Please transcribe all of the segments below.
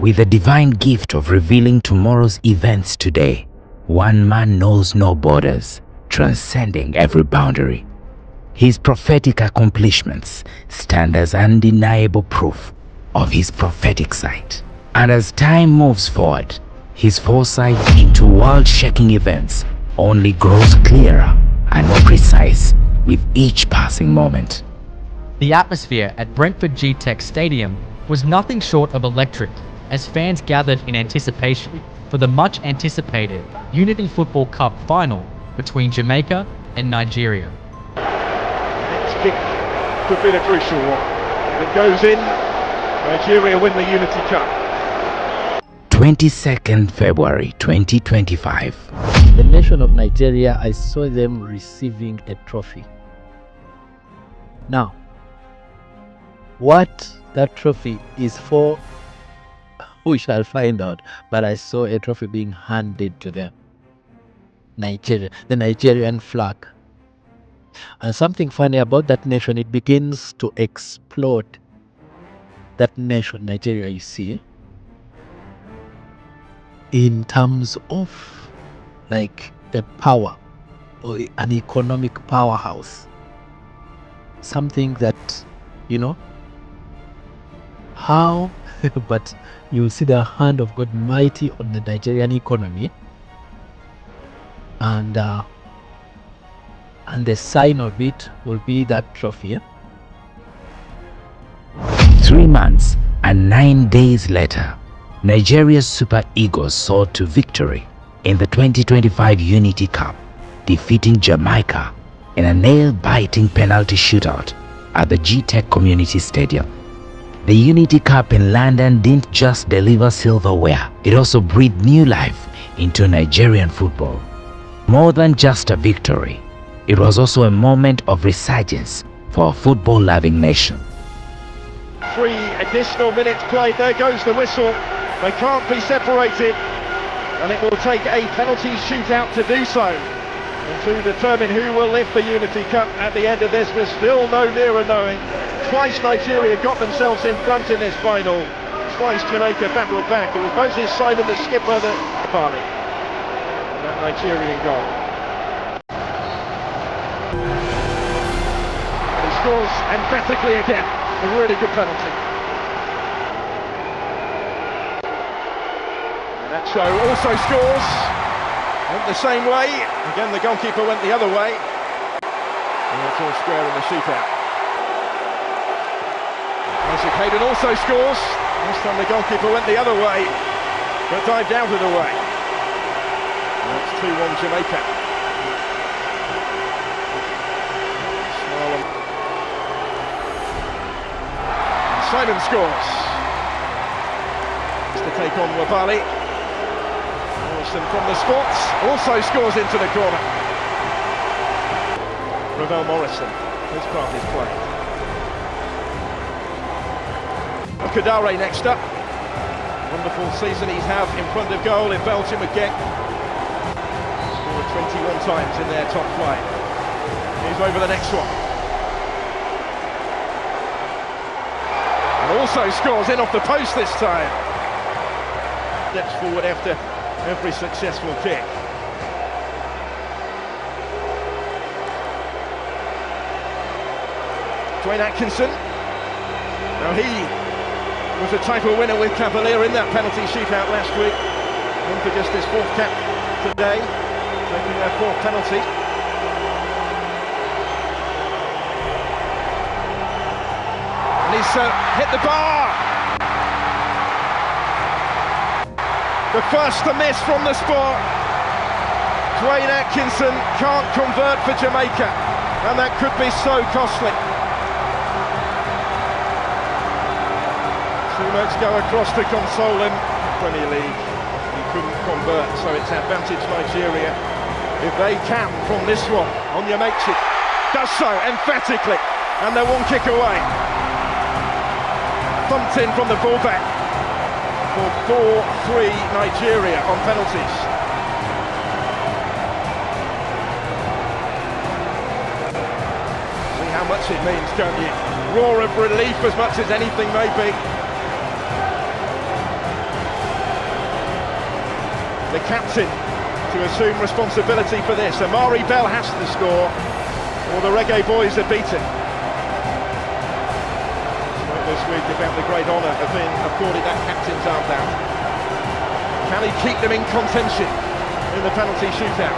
With the divine gift of revealing tomorrow's events today, one man knows no borders, transcending every boundary. His prophetic accomplishments stand as undeniable proof of his prophetic sight. And as time moves forward, his foresight into world-shaking events only grows clearer and more precise with each passing moment. The atmosphere at Brentford G-Tech Stadium was nothing short of electric as fans gathered in anticipation for the much-anticipated Unity Football Cup final between Jamaica and Nigeria. Next kick could be the crucial one. If it goes in, Nigeria win the Unity Cup. 22nd February 2025. The nation of Nigeria, I saw them receiving a trophy. Now, what that trophy is for, we shall find out. But I saw a trophy being handed to them. Nigeria, the Nigerian flag. And something funny about that nation, it begins to explode. That nation, Nigeria, you see, in terms of like the power or an economic powerhouse. Something that, you know, how, but you see the hand of God mighty on the Nigerian economy. And the sign of it will be that trophy. 3 months and 9 days later, Nigeria's Super Eagles soared to victory in the 2025 Unity Cup, defeating Jamaica in a nail-biting penalty shootout at the G-Tech Community Stadium. The Unity Cup in London didn't just deliver silverware, it also breathed new life into Nigerian football. More than just a victory, it was also a moment of resurgence for a football-loving nation. 3 additional minutes played, there goes the whistle. They can't be separated, and it will take a penalty shootout to do so. And to determine who will lift the Unity Cup at the end of this, we're still no nearer knowing. Twice Nigeria got themselves in front in this final. Twice Jamaica battled back. It was Moses Simon, the skipper, that Bali. That Nigerian goal. And he scores emphatically again. A really good penalty. Nacho also scores, went the same way, again the goalkeeper went the other way, and it's all square in the shootout. Isaac Hayden also scores, this time the goalkeeper went the other way, but dived out of the way. And it's 2-1 Jamaica. And Simon scores. To take on Wabali. From the spots, also scores into the corner. Ravel Morrison, his part is played. Kadare next up. Wonderful season he's had in front of goal in Belgium again. Scored 21 times in their top flight. He's over the next one. And also scores in off the post this time. Steps forward after every successful kick. Dwayne Atkinson. Now he was a title winner with Cavalier in that penalty shootout last week. In for just his 4th cap today, taking their 4th penalty. And he's hit the bar. The first to miss from the spot. Dwayne Atkinson can't convert for Jamaica, and that could be so costly. Teammates go across to console him. Premier League, he couldn't convert, so it's advantage Nigeria. If they can from this one, Onyemaechi does so emphatically, and they're 1 kick away. Thumped in from the fullback. For 4-3 Nigeria on penalties. See how much it means, don't you? Roar of relief as much as anything may be. the captain to assume responsibility for this. Amari Bell has to score, or the Reggae Boys are beaten. Spoke this week about the great honour of being afforded that captain's armband. Can he keep them in contention in the penalty shootout?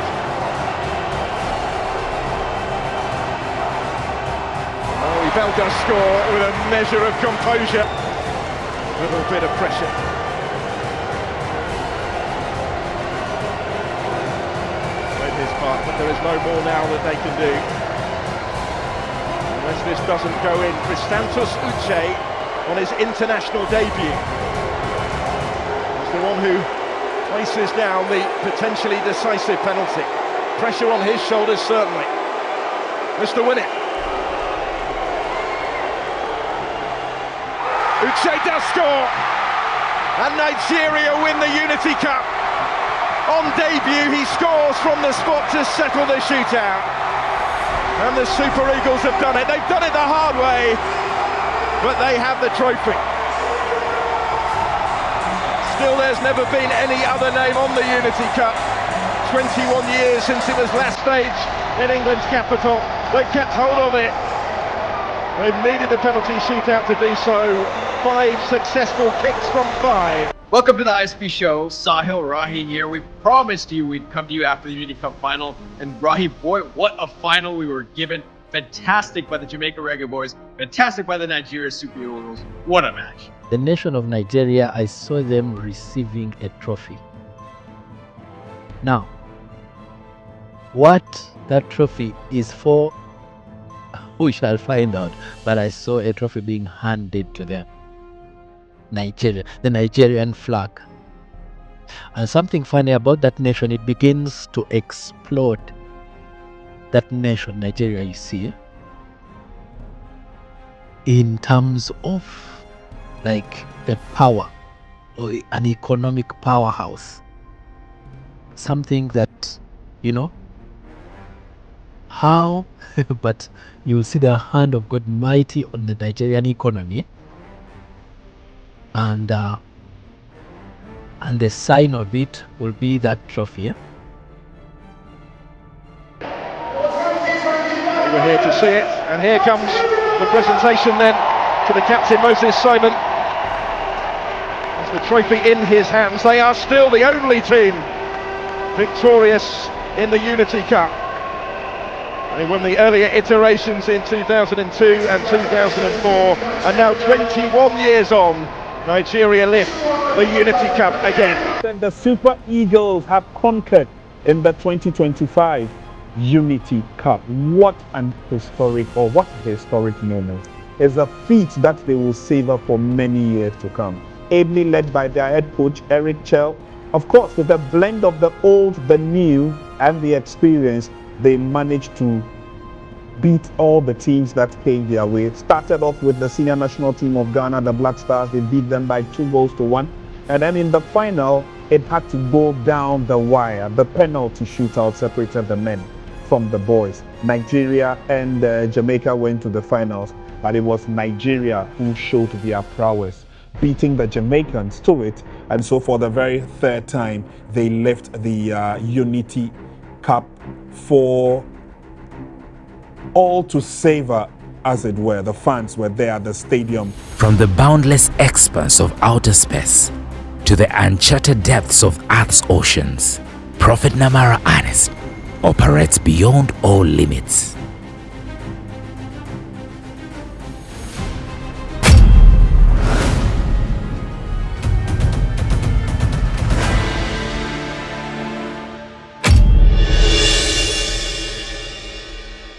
Amari Bell does score with a measure of composure. A little bit of pressure. But there is no more now that they can do. Unless this doesn't go in. Christantos Uche on his international debut is the one who faces now the potentially decisive penalty. Pressure on his shoulders certainly. Mr. Winnett. Uche does score, and Nigeria win the Unity Cup. On debut, he scores from the spot to settle the shootout. And the Super Eagles have done it. They've done it the hard way, but they have the trophy. Still, there's never been any other name on the Unity Cup. 21 years since it was last staged in England's capital. They kept hold of it. They've needed the penalty shootout to do so. 5 successful kicks from 5. Welcome to the ISP show. Sahil Rahi here. We promised you we'd come to you after the Unity Cup final. And Rahi, boy, what a final we were given. Fantastic by the Jamaica Reggae Boys. Fantastic by the Nigeria Super Eagles. What a match. The nation of Nigeria, I saw them receiving a trophy. Now, what that trophy is for, we shall find out. But I saw a trophy being handed to them. Nigeria, the Nigerian flag. And something funny about that nation, it begins to explode. That nation, Nigeria, you see, in terms of like a power or an economic powerhouse. Something that, you know, how, but you will see the hand of God mighty on the Nigerian economy. And the sign of it will be that trophy. We're here to see it, and here comes the presentation then to the captain Moses Simon. As the trophy in his hands, they are still the only team victorious in the Unity Cup. They won the earlier iterations in 2002 and 2004, and now 21 years on, Nigeria lift the Unity Cup again. And the Super Eagles have conquered in the 2025 Unity Cup. What a historic moment. It's a feat that they will savor for many years to come. Ably led by their head coach, Eric Chell. Of course, with a blend of the old, the new, and the experience, they managed to beat all the teams that came their way. Started off with the senior national team of Ghana, the Black Stars. They beat them by 2-1. And then in the final, it had to go down the wire. The penalty shootout separated the men from the boys. Nigeria and Jamaica went to the finals, but it was Nigeria who showed their prowess, beating the Jamaicans to it. And so for the very third time, they lift the Unity Cup for all to savor, as it were. The fans were there at the stadium. From the boundless expanse of outer space to the uncharted depths of Earth's oceans, Prophet Namara Ernest operates beyond all limits.